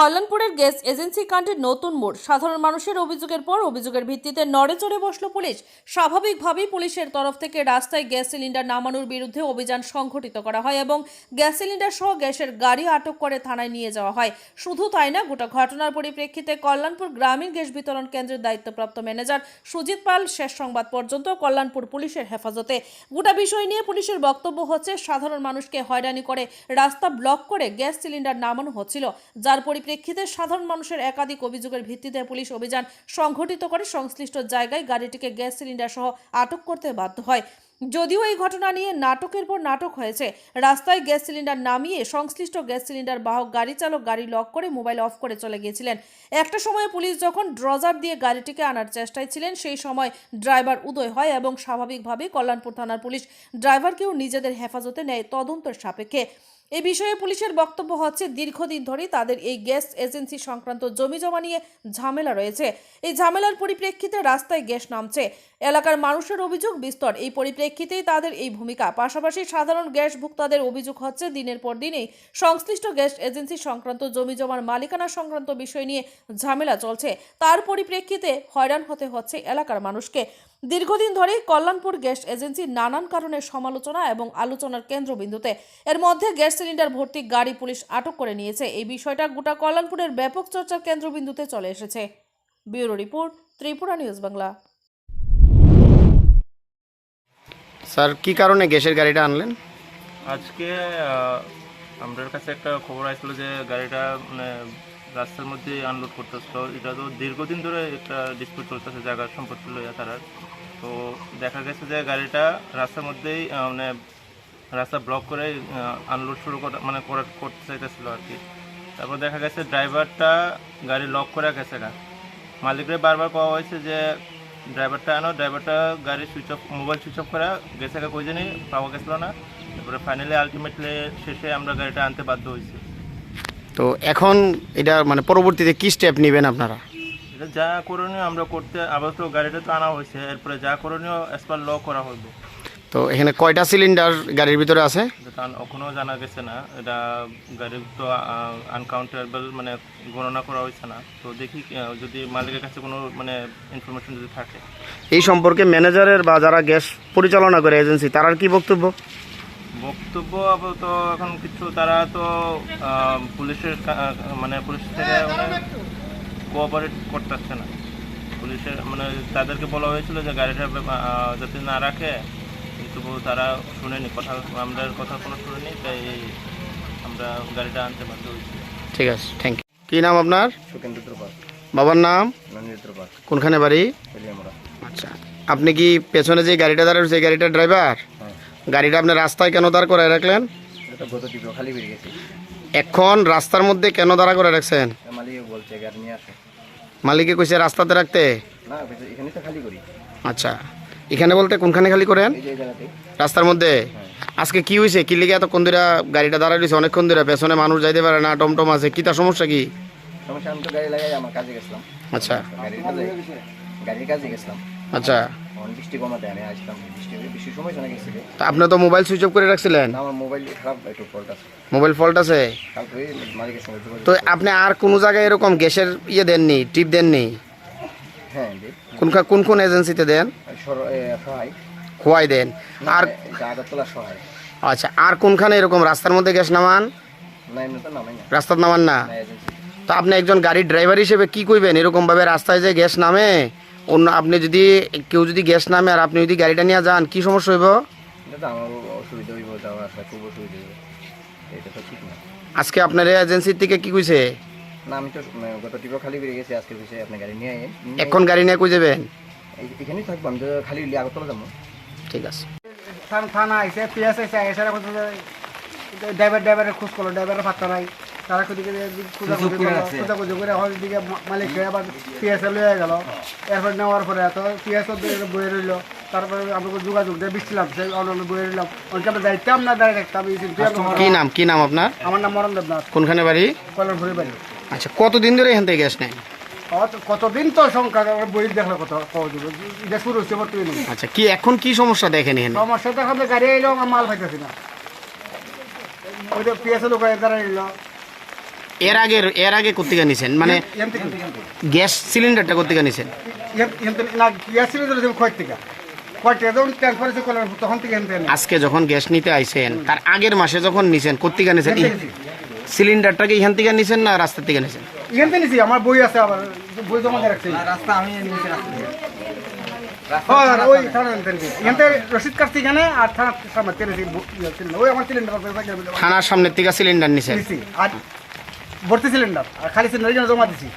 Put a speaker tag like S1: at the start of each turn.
S1: কল্যাণপুরের gas agency কাণ্ডের নতুন মোড়। সাধারণ মানুষের অভিযোগের পর অভিযোগের ভিত্তিতে নড়েচড়ে বসল পুলিশ। স্বাভাবিকভাবেই পুলিশের তরফ থেকে রাস্তায় গ্যাস সিলিন্ডার নামানোর বিরুদ্ধে অভিযান সংঘটিত করা হয় এবং গ্যাস সিলিন্ডার সহ গ্যাসের গাড়ি আটক করে থানায় নিয়ে যাওয়া হয়। শুধু তাই না, গোটা ঘটনার পরিপ্রেক্ষিতে কল্যাণপুর গ্রামীণ গ্যাস বিতরণ কেন্দ্রের দায়িত্বপ্রাপ্ত ম্যানেজার সুজিত পাল শেষ সংবাদ পর্যন্ত কল্যাণপুর পুলিশের হেফাজতে। গোটা বিষয় নিয়ে পুলিশের বক্তব্য হচ্ছে, সাধারণ মানুষকে হয়রানি করে রাস্তা ব্লক করে গ্যাস সিলিন্ডার নামানো হচ্ছিল, যার পরিপ্রেক্ষিতে সাধারণ মানুষের একাধিক অভিযোগের ভিত্তিতে পুলিশ অভিযান সংঘটিত করে সংশ্লিষ্ট জায়গায় গাড়িটিকে গ্যাস সিলিন্ডার সহ আটক করতে বাধ্য হয়। যদিও এই ঘটনা নিয়ে নাটকের পর নাটক হয়েছে। রাস্তায় গ্যাস সিলিন্ডার নামিয়ে সংশ্লিষ্ট গ্যাস সিলিন্ডার বাহক গাড়ি চালক গাড়ি লক করে মোবাইল অফ করে চলে গিয়েছিলেন। একটা সময় পুলিশ যখন ড্রজার দিয়ে গাড়িটিকে আনার চেষ্টায় ছিলেন, সেই সময় ড্রাইভার উদয় হয় এবং স্বাভাবিকভাবেই কল্যাণপুর থানার পুলিশ ড্রাইভারকেও নিজেদের হেফাজতে নেয় তদন্তের সাপেক্ষে। এই বিষয়ে পুলিশের বক্তব্য হচ্ছে, দীর্ঘদিন ধরেই তাদের এই গ্যাস এজেন্সি সংক্রান্ত জমি জমা নিয়ে ঝামেলা রয়েছে। এই ঝামেলার পরিপ্রেক্ষিতে রাস্তায় গ্যাস নামছে। এলাকার মানুষের অভিযোগ বিস্তর। এই পরিপ্রেক্ষিতেই তাদের এই ভূমিকা। পাশাপাশি সাধারণ গ্যাস ভোক্তাদের অভিযোগ হচ্ছে, দিনের পর দিনেই সংশ্লিষ্ট গ্যাস এজেন্সি সংক্রান্ত জমি জমার মালিকানা সংক্রান্ত বিষয় নিয়ে ঝামেলা চলছে। তার পরিপ্রেক্ষিতে হয়রান হতে হচ্ছে এলাকার মানুষকে। দীর্ঘদিন ধরেই কল্যাণপুর গ্যাস এজেন্সি নানান কারণে সমালোচনা এবং আলোচনার কেন্দ্রবিন্দুতে। এর মধ্যে গ্যাস সিলিন্ডার ভর্তি গাড়ি পুলিশ আটক করে নিয়েছে। এই বিষয়টা গোটা কল্যাণপুরের ব্যাপক চর্চার কেন্দ্রবিন্দুতে চলে এসেছে। Bureau report, Tripura news Bangla.
S2: Sir, কি কারণে গ্যাসের গাড়িটা আনলেন?
S3: আজকে আমাদের কাছে একটা খবর আসলো যে গাড়িটা মানে রাস্তার মধ্যে আনলোড করতেছিল। এটা তো দীর্ঘদিন ধরে একটা ডিসপিউট চলতেছে জায়গার সম্পত্তি লইয়া তারা। তো দেখা গেছে যে গাড়িটা রাস্তার মধ্যেই মানে রাস্তা ব্লক করে আনলোড শুরু করতে চাইতেছিল আর কি। তারপর দেখা গেছে ড্রাইভারটা গাড়ি লক করে গেছে গা। মালিকরে বারবার পাওয়া হয়েছে যে ড্রাইভারটা আনো, ড্রাইভারটা গাড়ি মোবাইল সুইচ অফ করা গেছে গা, কই জানি পাওয়া গেছিলো না। তারপরে ফাইনালি আলটিমেটলি শেষে আমরা গাড়িটা আনতে বাধ্য হয়েছি।
S2: তো এখন এটা মানে পরবর্তীতে কি স্টেপ নেবেন আপনারা?
S3: এটা যা করণীয় আমরা করতে, আবার তো গাড়িটা তো আনা হয়েছে, এরপরে যা করণীয় অ্যাজ পার ল করা হইব।
S2: তো এখানে কয়টা সিলিন্ডার গাড়ির ভিতরে আছে?
S3: এটা এখনও জানা গেছে না। এটা গাড়ির তো আনকাউন্টেবল মানে গণনা করা হয়েছে না। তো দেখি যদি মালিকের কাছে কোনো মানে ইনফরমেশন যদি থাকে
S2: এই সম্পর্কে ম্যানেজারের বা যারা গ্যাস পরিচালনা করে এজেন্সি, তার কি বক্তব্য?
S3: বক্তব্য আপাতত এখন কিছু, তারা তো পুলিশের মানে পুলিশ থেকে মানে কোঅপারেট করতেছে না। পুলিশের মানে তাদেরকে বলা হয়েছিল যে গাড়িটা যাতে না রাখে, কিন্তু তারা শুনেনি কথা, আমাদের কথা কোনো শুনেনি, তাই আমরা গাড়িটা আনতে বাধ্য হয়েছি।
S2: ঠিক আছে, থ্যাংক ইউ। কি নাম আপনার?
S4: সুকেন্দ্র ত্রিপাল।
S2: বাবার নাম?
S4: নন্দিত ত্রিপাল।
S2: কোনখানে বাড়ি?
S4: পেলিয়ামরা।
S2: আচ্ছা, আপনি কি পেছনে যে গাড়িটা দাঁড়ায় সেই গাড়িটার ড্রাইভার?
S4: হ্যাঁ।
S2: গাড়িটা আপনি রাস্তায় কেন দাঁড় করে রাখলেন?
S4: এটা গত টিপো খালি বেরিয়ে গেছে।
S2: এখন রাস্তার মধ্যে কেন দাঁড়া করে রাখছেন?
S4: মালিক বলছে গাড়ি নিয়ে আসে।
S2: মালিকে কইছে রাস্তাতে রাখতে?
S4: না, এখানে তো খালি করি।
S2: আচ্ছা, এখানে বলতে কোনখানে খালি করেন?
S4: এই যে জায়গাতে।
S2: রাস্তার মধ্যে?
S4: হ্যাঁ।
S2: আজকে কি হয়েছে? কি লিগে এতক্ষণ ধরে গাড়িটা দাঁড়ায় রয়েছে অনেকক্ষণ ধরে? পেছনে মানুষ যাইতে পারে না, টমটম আছে, কি তার সমস্যা কি?
S4: সমস্যা, আমি তো গাড়ি লাগাই আমার কাজে গেছিলাম।
S2: আচ্ছা
S4: গাড়ির কাজে গেছিলাম।
S2: আচ্ছা,
S4: বৃষ্টি কমাতে আমি আসলাম। বৃষ্টির সময় শোনা গেছিল।
S2: তা আপনি তো মোবাইল সুইচ অফ করে রাখছিলেন?
S4: না, আমার মোবাইল খারাপ, একটু ফল্ট আছে।
S2: মোবাইল ফল্ট আছে?
S4: তারপরে মালিকের সঙ্গে যোগাযোগ।
S2: তো আপনি আর কোনো জায়গায় এরকম গ্যাসের দেননি, টিপ দেননি?
S4: হ্যাঁ,
S2: কোন কোন এজেন্সিতে দেন?
S4: সহায়
S2: খোয়াই দেন? আর
S4: আগরতলা সহায়।
S2: আচ্ছা, আর কোনখানে এরকম রাস্তার মধ্যে গ্যাস নামান?
S4: না, এমনি তো নামাই না।
S2: রাস্তার নামান না?
S4: এজেন্সি।
S2: তো আপনি একজন গাড়ির ড্রাইভার হিসেবে কি কইবেন এরকমভাবে রাস্তায় যে গ্যাস নামে? অন্য আপনি যদি কেউ যদি গ্যাস নামে আর আপনি যদি গাড়িটা নিয়ে যান, কি সমস্যা হইব?
S4: এটা তো আমার অসুবিধা হইব, যাওয়া আসা খুব অসুবিধা হইব। এটা তো ঠিক না।
S2: আজকে আপনার এজেন্সির থেকে কি কইছে?
S4: না, আমি তো গত টিপো খালি বেরিয়ে গেছি। আজকের বিষয়ে আপনি গাড়ি নিয়ে আইন।
S2: এখন গাড়ি নিয়ে কই যাবেন?
S4: এখানেই থাকবো, আমি তো খালি আগরতলা যাবো।
S2: ঠিক আছে।
S5: থানা আইসে, পিএস আইসে, এসারা কথা ড্রাইভারের খোঁজ করলো, ড্রাইভারের পাত্তা নাই। তারা খুঁজে খোঁজাখুঁজি করে হল দিকে মালিক আবার পিএসএ লয়ে গেল। এরপর নেওয়ার পরে তো পিএসও বয়ে রইল। তারপরে আমরা যোগাযোগ দিয়ে বৃষ্টিলাম, সেই অন্য বয়ে রইলাম। ওইকে আমরা যাইতাম না, দাঁড়িয়ে থাকতাম।
S2: কি নাম আপনার?
S5: আমার নাম মরণ দেবনাথ।
S2: কোনখানে বাড়ি?
S5: কল্যাণপুরে বাড়ি।
S2: আচ্ছা, কতদিন ধরে এখান থেকে গ্যাস নেন?
S5: কতদিন তো সংখ্যা বই দেখলে কত এটা শুরু হচ্ছে বর্তমানে।
S2: আচ্ছা, কি এখন কি সমস্যা দেখেন এখানে?
S5: সমস্যা দেখাম গাড়ি এলো, আমার মাল পাইতেছি না। ওইটা পিএসএ লোক দাঁড়াই এলো।
S2: এর আগে কোথেকে নিছেন মানে গ্যাস সিলিন্ডারটা কোথেকে নিছেন?
S5: না গ্যাস সিলিন্ডার খোঁজ থেকে যখন ট্রান্সফার করলেন তখন থেকে
S2: আজকে যখন গ্যাস নিতে আইছেন তার আগের মাসে যখন নিছেন কোথেকে নিছেন? সিলিন্ডারটাকে এখান থেকে নিছেন না রাস্তা থেকে নিছেন?
S5: এখান থেকে নিছি, আমার বই আছে, আবার বই জমা দিয়ে রাখছি।
S4: রাস্তা আমি
S5: ওই এখান থেকে রসিদ কাটছি এখানে, আর থানার সামনে ওই আমার সিলিন্ডার
S2: থানার সামনের থেকে সিলিন্ডার নিছেন?
S5: আর ভর্তি সিলিন্ডার আর খালি সিলিন্ডার জমা দিছি।